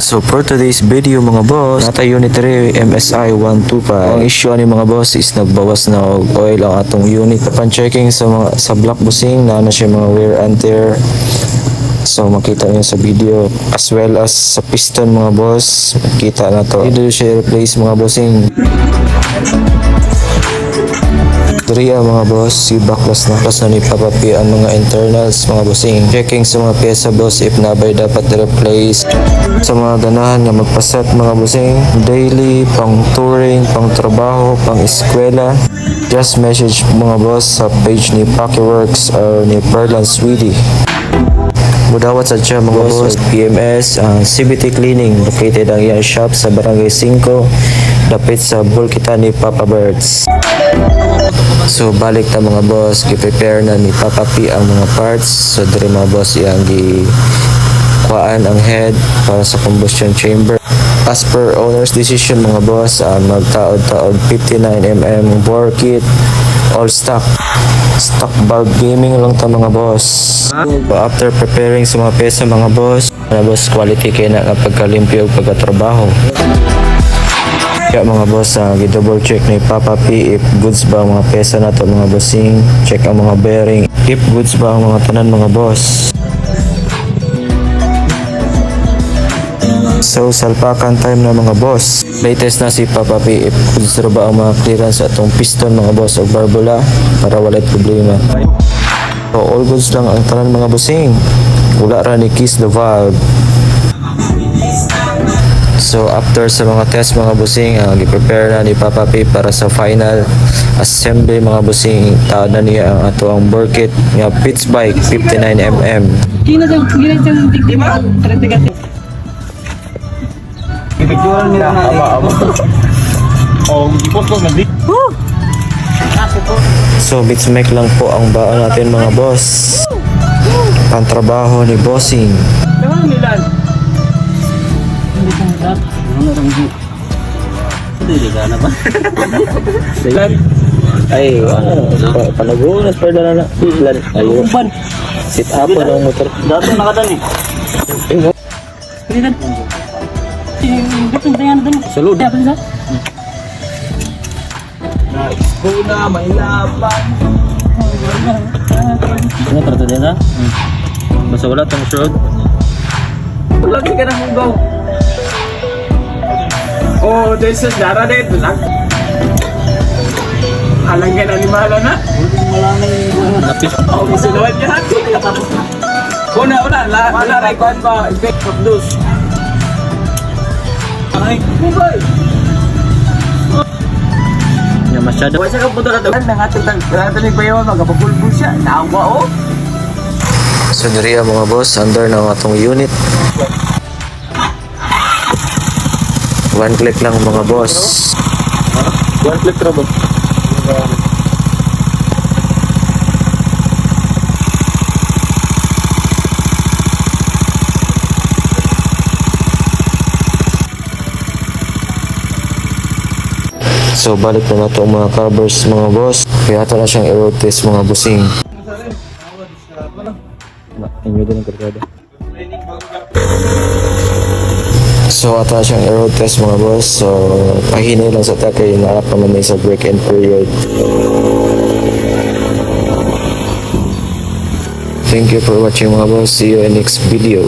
So for today's video mga boss, nata unit 3 MSI 125. Ang issue ni mga boss is nagbawas na og oil ang atong unit. Upon checking sa block busing na siya mga wear and tear. So makita niyo sa video as well as sa piston mga boss, makita na to. Dito siya replace mga bossing. Dria mga boss, si backlash na plus na ni papapi ang mga internals mga bossing. Checking sa mga pyesa boss if nabay dapat i-replace. Sa mga ganahan nga magpaset mga bossing, daily, pang touring, pang trabaho, pang eskwela, just message mga boss sa page ni Packyworks or ni Perlan Sweetie. Budawat sa siya mga boss, PMS, CBT Cleaning, located ang iyang shop sa Barangay 5, dapit sa Bulkita ni Papa Birds. So balik ta mga boss, gi-prepare na ni Papa P ang mga parts. So dire mga boss iyang kuhaan ang head para sa combustion chamber. As per owner's decision mga boss, magtaod-taod 59mm bore kit, all stock bulb gaming lang ta mga boss. So, after preparing sa mga pyesa mga boss, quality kay na nga pagkalimpyo ug pagkatrabaho. Kaya mga boss, gi-double check ni Papa P if goods ba ang mga pyesa nato mga bossing. Check ang mga bearing if goods ba ang mga tanan mga boss. So salpakan time na mga boss. Latest na si Papa P if goods ba ang mga clearance atong piston mga boss o barbula para walay problema. So all goods lang ang tanan mga bossing. Wala ra ni kiss the valve. So after sa mga test mga bossing, gi-prepare na ni Papa P para sa final assembly mga bossing. Taod na niya ang ato ang bore kit nga pitch bike 59mm. Kina sa digdi mo 30. Pipicturan nila na oh, ipos ko nagdi. So bitmake lang po ang baon natin mga boss. Pantrabaho ni bossing. Naman nila. Hindi ka na ba? Lan. Ay, panagunas pa na plan. Ayun. Sit up na ang motor. Dato nakadani. Hindi kan. Betul dengan dan. Salud. Apa sih? Kuna may laban. Ano trato din ha? Basta wala tong shroud. Lagi ka na mong go. Oh, this is Dara dito lang. Alang ka na ni Mahala na. Wala na yung Napis. Oh, masunuan niya. Wala rin kuhan ba? Effect of those. Ay, kubay. Nga masyado. Wala siya ka punta na ito. Nangatag bayawan, magkapapulpul siya. Naawa, oh. So diri ang mga boss, under ng atong unit. One click lang mga boss. One click robot. So balik na nato ang mga covers mga boss. Kaya ito na siyang i-road test mga bossing. Inyo din ang kargada. So ito na siyang i-road test mga boss. So pahinay lang sa takay na pa man sa break-in period. Thank you for watching mga boss. See you in next video.